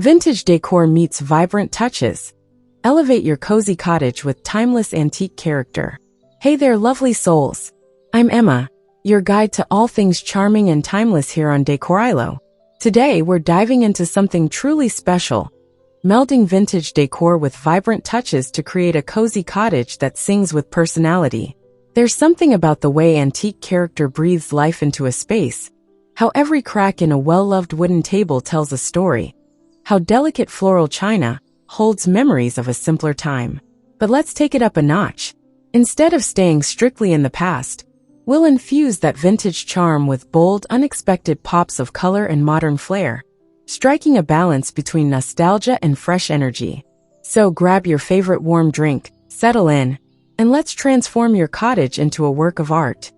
Vintage decor meets vibrant touches. Elevate your cozy cottage with timeless antique character. Hey there, lovely souls. I'm Emma, your guide to all things charming and timeless here on Decor. Today, we're diving into something truly special, melding vintage decor with vibrant touches to create a cozy cottage that sings with personality. There's something about the way antique character breathes life into a space, how every crack in a well-loved wooden table tells a story, how delicate floral china holds memories of a simpler time. But let's take it up a notch. Instead of staying strictly in the past, we'll infuse that vintage charm with bold, unexpected pops of color and modern flair, striking a balance between nostalgia and fresh energy. So grab your favorite warm drink, settle in, and let's transform your cottage into a work of art.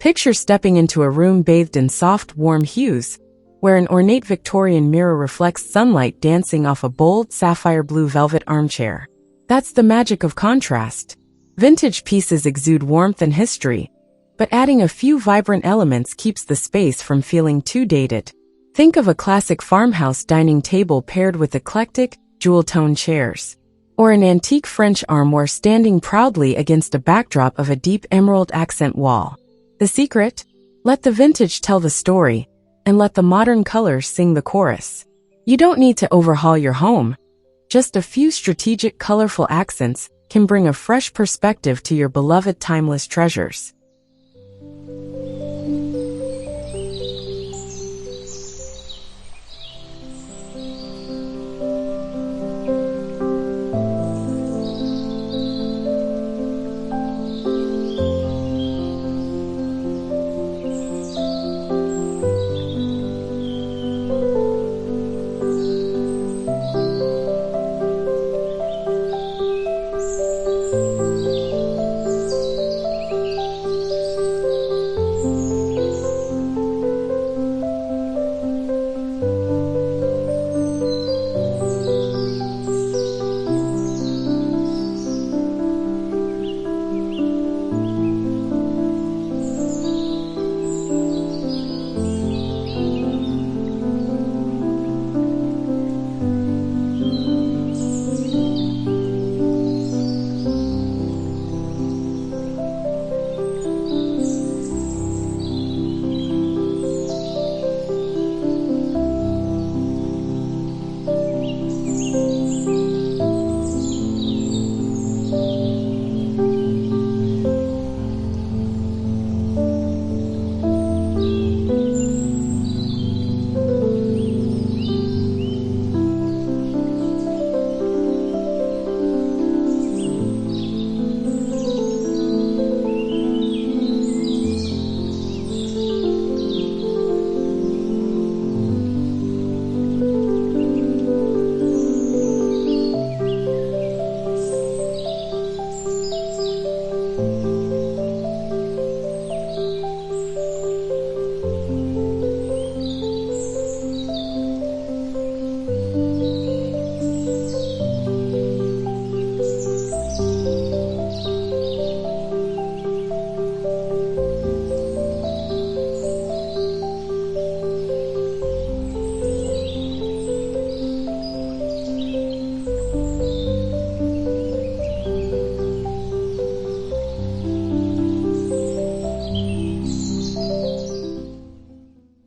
Picture stepping into a room bathed in soft, warm hues, where an ornate Victorian mirror reflects sunlight dancing off a bold, sapphire blue velvet armchair. That's the magic of contrast. Vintage pieces exude warmth and history, but adding a few vibrant elements keeps the space from feeling too dated. Think of a classic farmhouse dining table paired with eclectic, jewel-toned chairs, or an antique French armoire standing proudly against a backdrop of a deep emerald accent wall. The secret? Let the vintage tell the story, and let the modern colors sing the chorus. You don't need to overhaul your home. Just a few strategic, colorful accents can bring a fresh perspective to your beloved timeless treasures.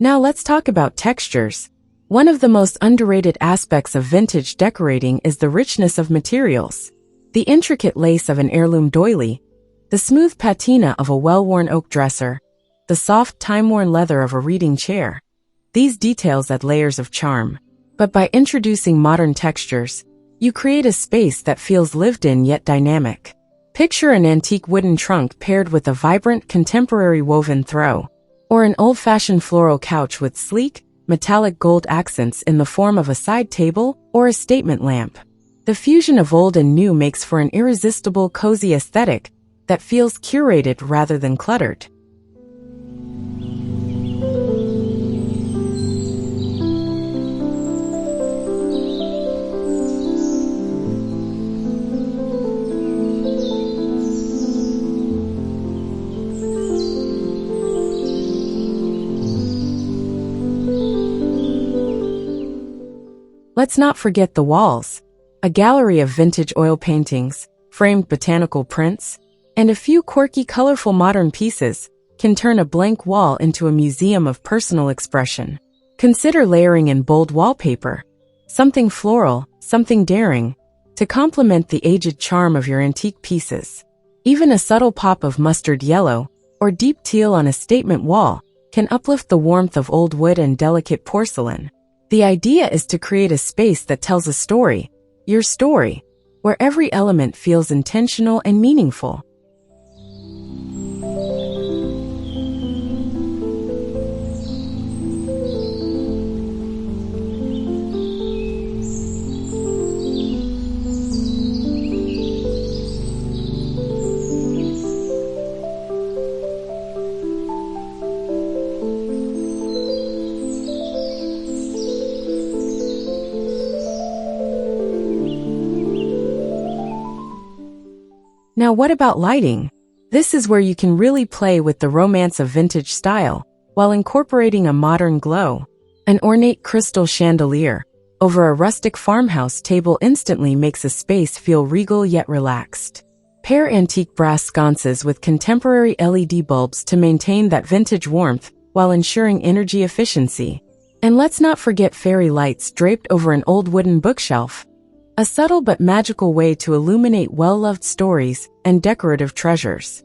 Now let's talk about textures. One of the most underrated aspects of vintage decorating is the richness of materials. The intricate lace of an heirloom doily, the smooth patina of a well-worn oak dresser, the soft, time-worn leather of a reading chair. These details add layers of charm. But by introducing modern textures, you create a space that feels lived in yet dynamic. Picture an antique wooden trunk paired with a vibrant contemporary woven throw, or an old-fashioned floral couch with sleek, metallic gold accents in the form of a side table or a statement lamp. The fusion of old and new makes for an irresistible, cozy aesthetic that feels curated rather than cluttered. Let's not forget the walls. A gallery of vintage oil paintings, framed botanical prints, and a few quirky, colorful modern pieces can turn a blank wall into a museum of personal expression. Consider layering in bold wallpaper, something floral, something daring, to complement the aged charm of your antique pieces. Even a subtle pop of mustard yellow or deep teal on a statement wall can uplift the warmth of old wood and delicate porcelain. The idea is to create a space that tells a story, your story, where every element feels intentional and meaningful. Now what about lighting? This is where you can really play with the romance of vintage style, while incorporating a modern glow. An ornate crystal chandelier over a rustic farmhouse table instantly makes a space feel regal yet relaxed. Pair antique brass sconces with contemporary LED bulbs to maintain that vintage warmth while ensuring energy efficiency. And let's not forget fairy lights draped over an old wooden bookshelf. A subtle but magical way to illuminate well-loved stories and decorative treasures.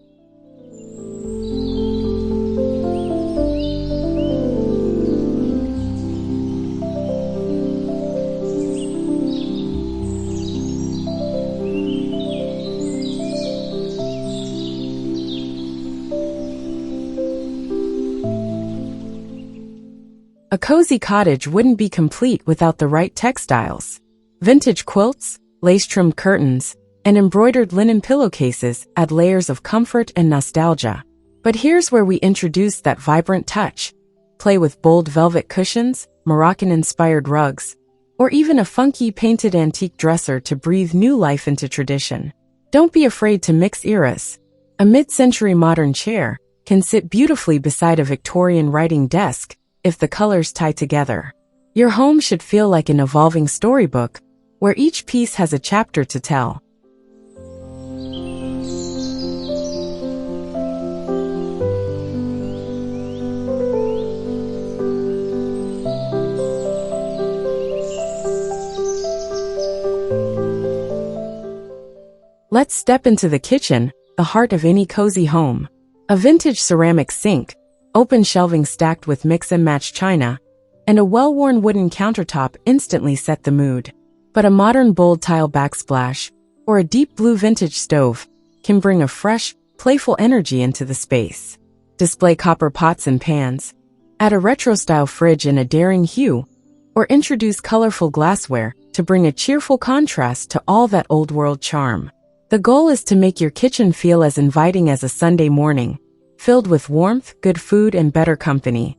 A cozy cottage wouldn't be complete without the right textiles. Vintage quilts, lace-trimmed curtains, and embroidered linen pillowcases add layers of comfort and nostalgia. But here's where we introduce that vibrant touch. Play with bold velvet cushions, Moroccan-inspired rugs, or even a funky painted antique dresser to breathe new life into tradition. Don't be afraid to mix eras. A mid-century modern chair can sit beautifully beside a Victorian writing desk if the colors tie together. Your home should feel like an evolving storybook, where each piece has a chapter to tell. Let's step into the kitchen, the heart of any cozy home. A vintage ceramic sink, open shelving stacked with mix-and-match china, and a well-worn wooden countertop instantly set the mood. But a modern bold tile backsplash, or a deep blue vintage stove, can bring a fresh, playful energy into the space. Display copper pots and pans, add a retro-style fridge in a daring hue, or introduce colorful glassware to bring a cheerful contrast to all that old-world charm. The goal is to make your kitchen feel as inviting as a Sunday morning, filled with warmth, good food, and better company.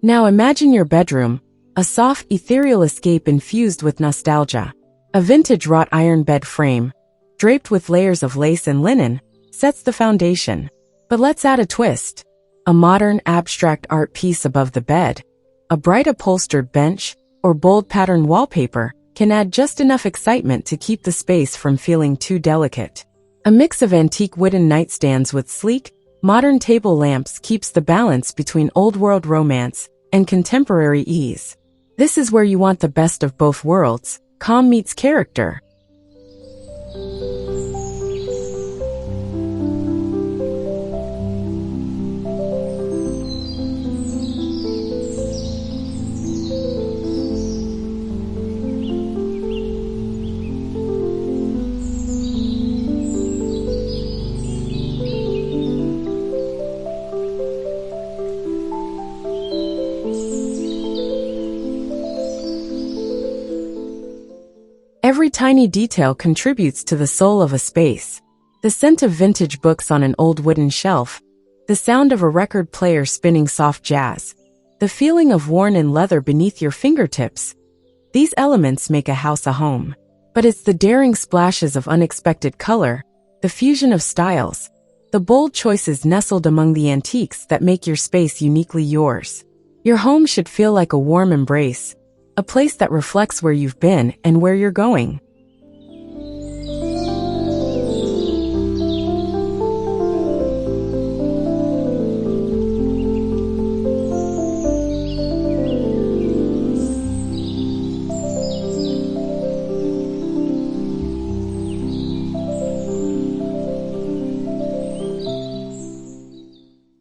Now imagine your bedroom, a soft, ethereal escape infused with nostalgia. A vintage wrought iron bed frame, draped with layers of lace and linen, sets the foundation. But let's add a twist. A modern, abstract art piece above the bed, a bright upholstered bench, or bold patterned wallpaper can add just enough excitement to keep the space from feeling too delicate. A mix of antique wooden nightstands with sleek, modern table lamps keeps the balance between old-world romance and contemporary ease. This is where you want the best of both worlds, calm meets character. Every tiny detail contributes to the soul of a space. The scent of vintage books on an old wooden shelf, the sound of a record player spinning soft jazz, the feeling of worn-in leather beneath your fingertips. These elements make a house a home. But it's the daring splashes of unexpected color, the fusion of styles, the bold choices nestled among the antiques that make your space uniquely yours. Your home should feel like a warm embrace, a place that reflects where you've been and where you're going.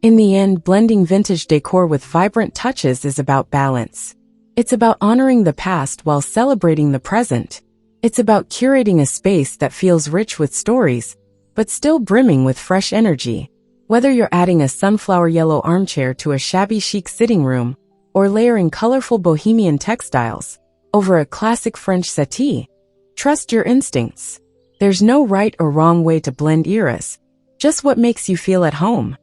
In the end, blending vintage decor with vibrant touches is about balance. It's about honoring the past while celebrating the present. It's about curating a space that feels rich with stories, but still brimming with fresh energy. Whether you're adding a sunflower yellow armchair to a shabby chic sitting room, or layering colorful bohemian textiles over a classic French settee, trust your instincts. There's no right or wrong way to blend eras, just what makes you feel at home.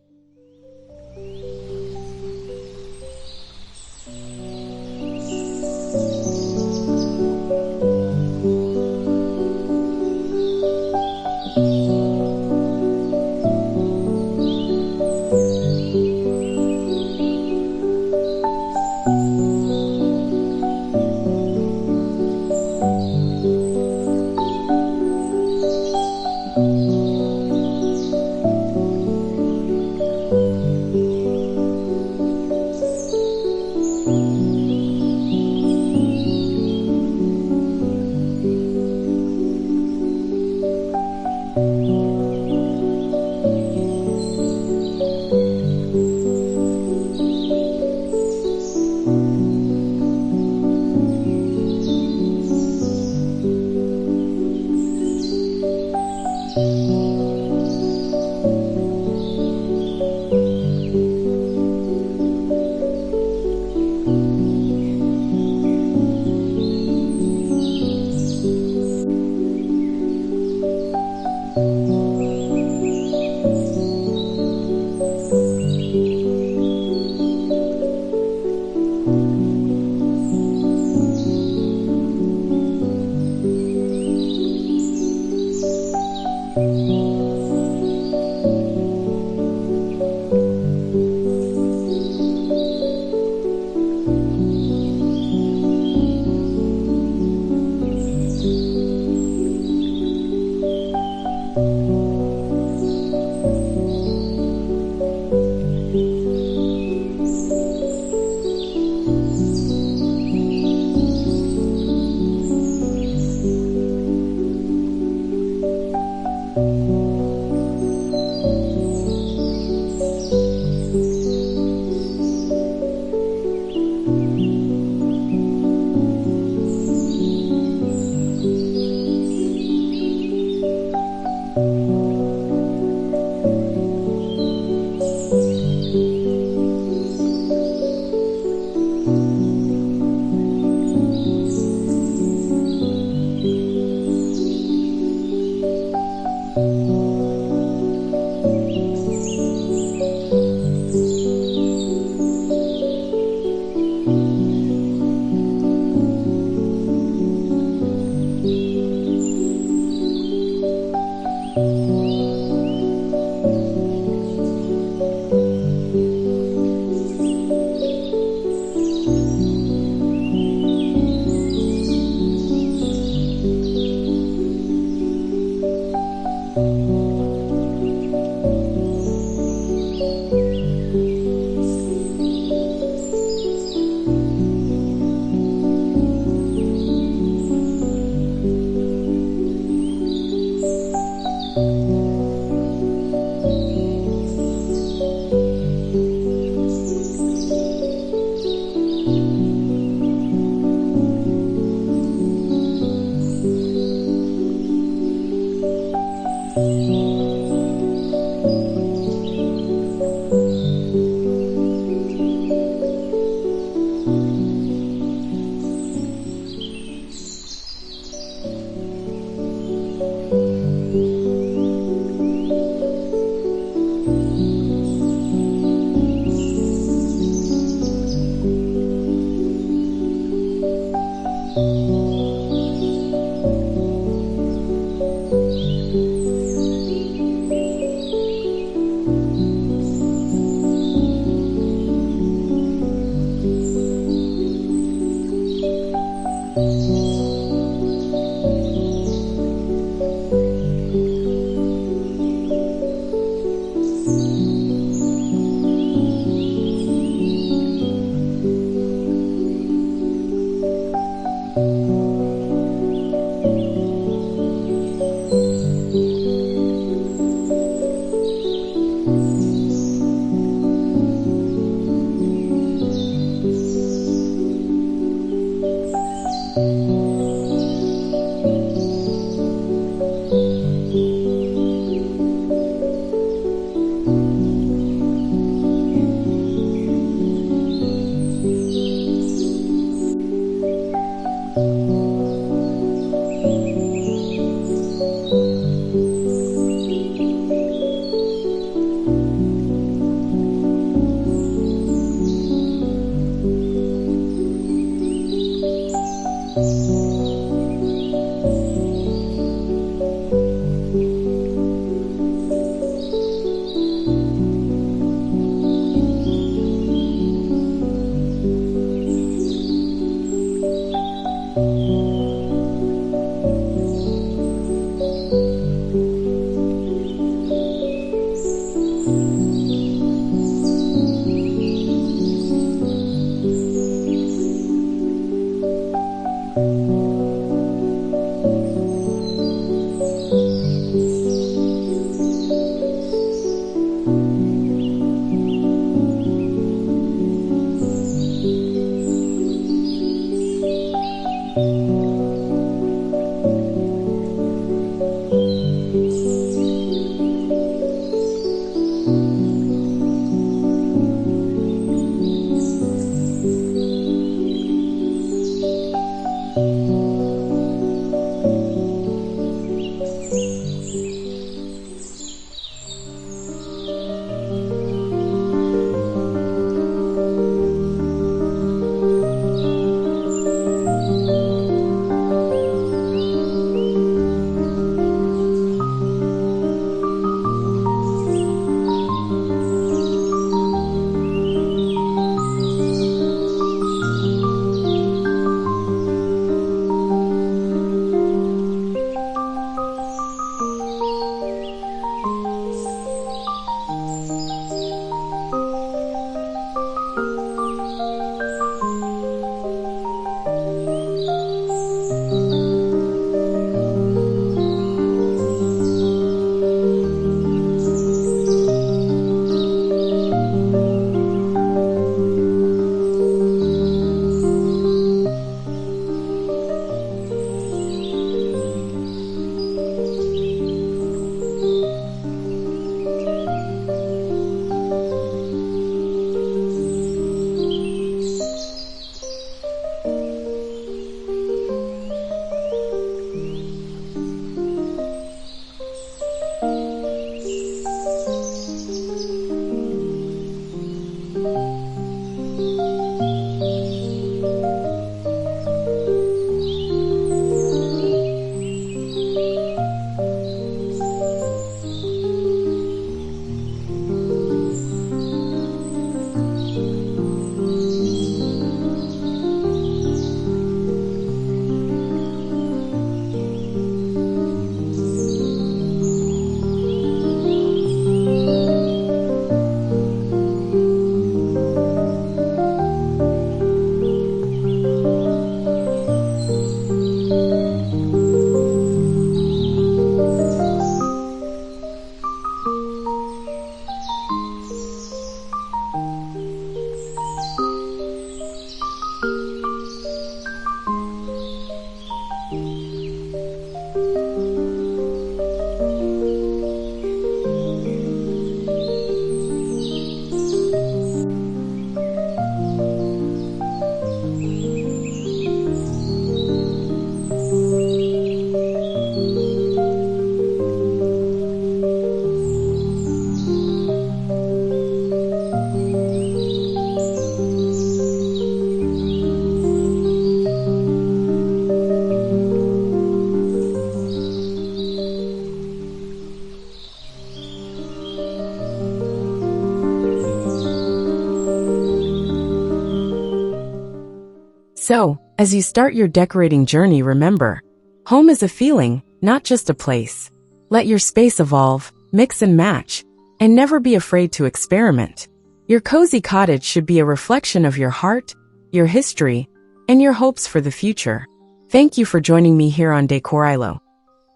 So, as you start your decorating journey, remember, home is a feeling, not just a place. Let your space evolve, mix and match, and never be afraid to experiment. Your cozy cottage should be a reflection of your heart, your history, and your hopes for the future. Thank you for joining me here on Decor.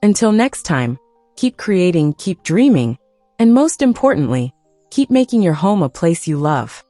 Until next time, keep creating, keep dreaming, and most importantly, keep making your home a place you love.